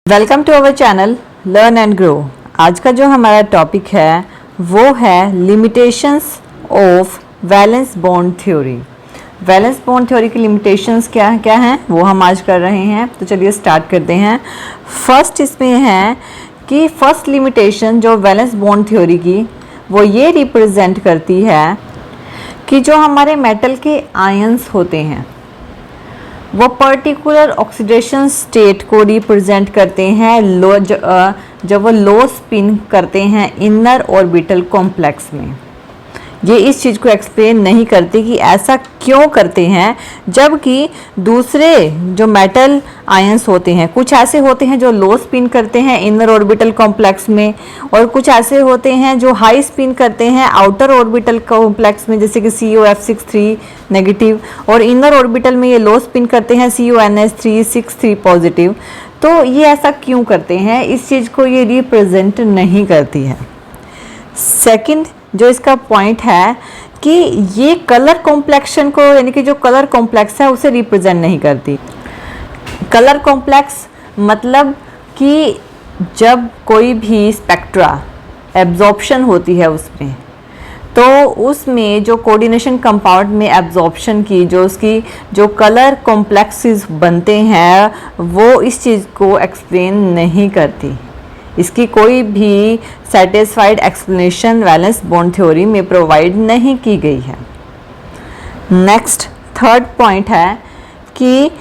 Welcome to our channel learn and grow. आज का जो हमारा टॉपिक है वो है limitations of valence bond theory. Valence bond theory की लिमिटेशंस क्या हैं वो हम आज कर रहे हैं। तो चलिए स्टार्ट करते हैं। फर्स्ट इसमें है कि फर्स्ट लिमिटेशन जो वैलेंस बॉन्ड थ्योरी की वो ये रिप्रेजेंट करती है कि जो हमारे मेटल के आयंस होते हैं वो पर्टिकुलर ऑक्सीडेशन स्टेट को रिप्रेजेंट करते हैं जब वो लो स्पिन करते हैं इनर ऑर्बिटल कॉम्प्लेक्स में। ये इस चीज़ को एक्सप्लेन नहीं करते कि ऐसा क्यों करते हैं, जबकि दूसरे जो मेटल आयंस होते हैं कुछ ऐसे होते हैं जो लो स्पिन करते हैं इनर ऑर्बिटल कॉम्प्लेक्स में, और कुछ ऐसे होते हैं जो हाई स्पिन करते हैं आउटर ऑर्बिटल कॉम्प्लेक्स में, जैसे कि COF63 नेगेटिव, और इनर ऑर्बिटल में ये लो स्पिन करते हैं CONH363 पॉजिटिव। तो ये ऐसा क्यों करते हैं, इस चीज़ को ये रिप्रेजेंट नहीं करती है। सेकंड जो इसका पॉइंट है कि ये कलर कॉम्प्लेक्शन को, यानी कि जो कलर कॉम्प्लेक्स है उसे रिप्रेजेंट नहीं करती। कलर कॉम्प्लेक्स मतलब कि जब कोई भी स्पेक्ट्रा एब्जॉर्प्शन होती है उसमें, तो उसमें जो कोऑर्डिनेशन कंपाउंड में एब्जॉर्प्शन की जो उसकी जो कलर कॉम्प्लेक्सेस बनते हैं वो इस चीज़ को एक्सप्लेन नहीं करती। इसकी कोई भी satisfied explanation valence bond theory में प्रोवाइड नहीं की गई है। नेक्स्ट थर्ड पॉइंट है कि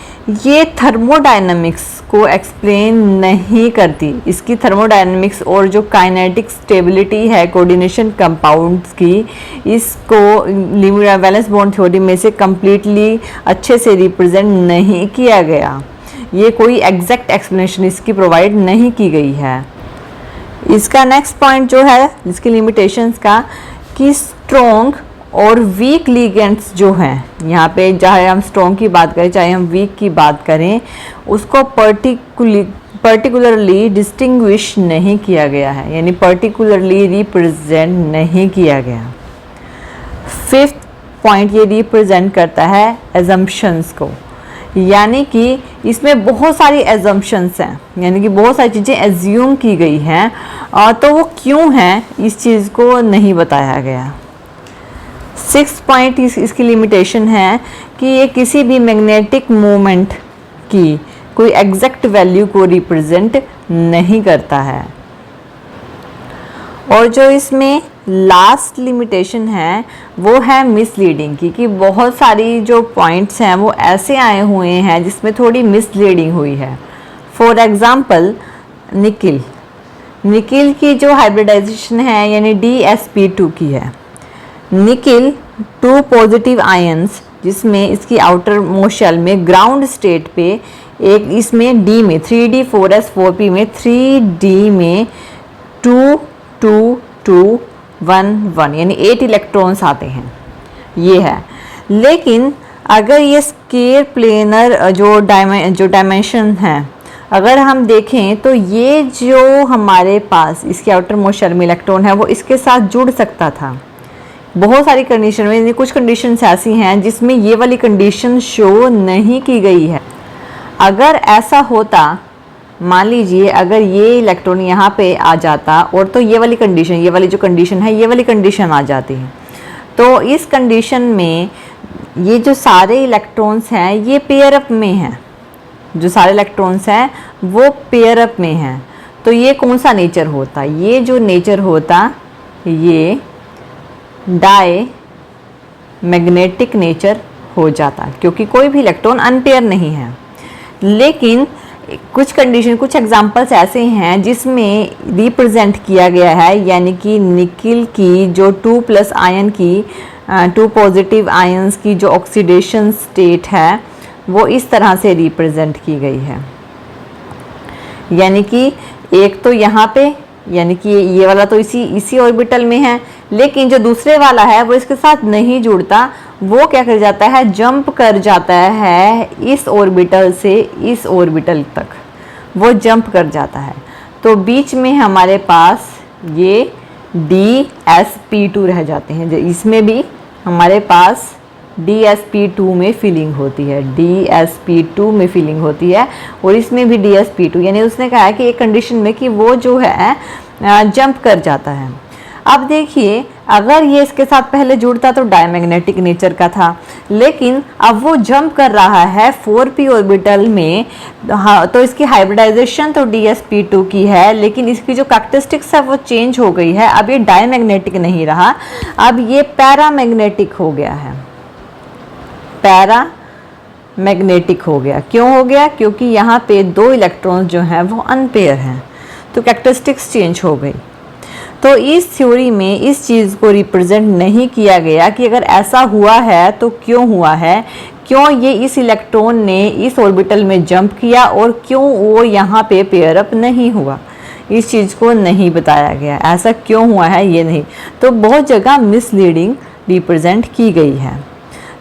ये थर्मोडायनामिक्स को एक्सप्लेन नहीं करती। इसकी थर्मोडायनामिक्स और जो काइनेटिक स्टेबिलिटी है कोऑर्डिनेशन कंपाउंड्स की, इसको वैलेंस बॉन्ड थ्योरी में से कंप्लीटली अच्छे से रिप्रेजेंट नहीं किया गया। ये कोई एग्जैक्ट एक्सप्लेनेशन इसकी प्रोवाइड नहीं की गई है। इसका नेक्स्ट पॉइंट जो है इसकी लिमिटेशंस का कि स्ट्रॉन्ग और वीक लिगेंड्स जो हैं, यहाँ पे चाहे हम स्ट्रॉन्ग की बात करें चाहे हम वीक की बात करें, उसको पर्टिकुलरली डिस्टिंग्विश नहीं किया गया है, यानी पर्टिकुलरली रिप्रेजेंट नहीं किया गया। फिफ्थ पॉइंट ये रिप्रेजेंट करता है एजम्पशंस को, यानी कि इसमें बहुत सारी एजम्पशंस हैं, यानी कि बहुत सारी चीज़ें एज्यूम की गई हैं, तो वो क्यों हैं इस चीज़ को नहीं बताया गया। सिक्स्थ पॉइंट इसकी लिमिटेशन है कि ये किसी भी मैग्नेटिक मोमेंट की कोई एग्जैक्ट वैल्यू को रिप्रेजेंट नहीं करता है। और जो इसमें लास्ट लिमिटेशन है वो है मिसलीडिंग की, कि बहुत सारी जो पॉइंट्स हैं वो ऐसे आए हुए हैं जिसमें थोड़ी मिसलीडिंग हुई है। फॉर एग्जांपल निकिल की जो हाइब्रिडाइजेशन है यानी DsP2 की है। निकिल 2 पॉजिटिव आयंस जिसमें इसकी आउटर मोस्ट शेल में ग्राउंड स्टेट पे एक इसमें D में 3D4S4P में 3D में 2 2 2 1 1 यानी 8 इलेक्ट्रॉन्स आते हैं, ये है। लेकिन अगर ये स्केयर प्लेनर जो डायमेंशन है अगर हम देखें तो ये जो हमारे पास इसके आउटर मोस्ट शेल में इलेक्ट्रॉन है वो इसके साथ जुड़ सकता था। बहुत सारी कंडीशन में, कुछ कंडीशंस ऐसी हैं जिसमें ये वाली कंडीशन शो नहीं की गई है। अगर ऐसा होता, मान लीजिए अगर ये इलेक्ट्रॉन यहाँ पे आ जाता और तो ये वाली कंडीशन, ये वाली जो कंडीशन है ये वाली कंडीशन आ जाती है, तो इस कंडीशन में ये जो सारे इलेक्ट्रॉन्स हैं ये पेयर अप में हैं, जो सारे इलेक्ट्रॉन्स हैं वो पेयर अप में हैं। तो ये कौन सा नेचर होता, ये जो नेचर होता ये डाई मैग्नेटिक नेचर हो जाता, क्योंकि कोई भी इलेक्ट्रॉन अनपेयर नहीं है। लेकिन कुछ कंडीशन, कुछ एग्जांपल्स ऐसे हैं जिसमें रिप्रेजेंट किया गया है, यानी कि निकिल की जो 2+ आयन की 2 पॉजिटिव आयंस की जो ऑक्सीडेशन स्टेट है वो इस तरह से रिप्रेजेंट की गई है। यानी कि एक तो यहाँ पे, यानी कि ये वाला तो इसी ऑर्बिटल में है, लेकिन जो दूसरे वाला है वो इसके साथ नहीं जुड़ता, वो क्या कर जाता है, जंप कर जाता है इस ऑर्बिटल से इस ऑर्बिटल तक, वो जंप कर जाता है। तो बीच में हमारे पास ये DsP2 रह जाते हैं। इसमें भी हमारे पास DsP2 में फिलिंग होती है, DsP2 में फिलिंग होती है, और इसमें भी DsP2, यानी उसने कहा है कि एक कंडीशन में कि वो जो है जंप कर जाता है। अब देखिए, अगर ये इसके साथ पहले जुड़ता तो डायमैग्नेटिक नेचर का था, लेकिन अब वो जंप कर रहा है 4p ऑर्बिटल में, हाँ, तो इसकी हाइब्रिडाइजेशन तो DsP2 की है, लेकिन इसकी जो कैरेक्टरिस्टिक्स है वो चेंज हो गई है। अब ये डायमैग्नेटिक नहीं रहा, अब ये पैरामैग्नेटिक हो गया है, पैरामैग्नेटिक हो गया। क्यों हो गया? क्योंकि यहाँ पे 2 इलेक्ट्रॉन्स जो हैं वो अनपेयर हैं, तो कैरेक्टरिस्टिक्स चेंज हो गई। तो इस थ्योरी में इस चीज़ को रिप्रेजेंट नहीं किया गया कि अगर ऐसा हुआ है तो क्यों हुआ है, क्यों ये इस इलेक्ट्रॉन ने इस ऑर्बिटल में जंप किया और क्यों वो यहाँ पे पेयर अप नहीं हुआ, इस चीज़ को नहीं बताया गया। ऐसा क्यों हुआ है ये नहीं, तो बहुत जगह मिसलीडिंग रिप्रेजेंट की गई है।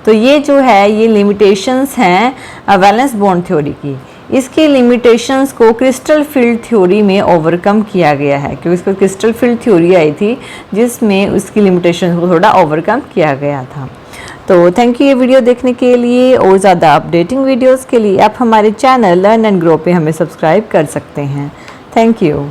तो ये जो है ये लिमिटेशंस हैं वैलेंस बॉन्ड थ्योरी की। इसकी लिमिटेशंस को क्रिस्टल फील्ड थ्योरी में ओवरकम किया गया है, क्योंकि इसको क्रिस्टल फील्ड थ्योरी आई थी जिसमें उसकी लिमिटेशंस को थोड़ा ओवरकम किया गया था। तो थैंक यू ये वीडियो देखने के लिए, और ज़्यादा अपडेटिंग वीडियोस के लिए आप हमारे चैनल लर्न एंड ग्रो पे हमें सब्सक्राइब कर सकते हैं। Thank you.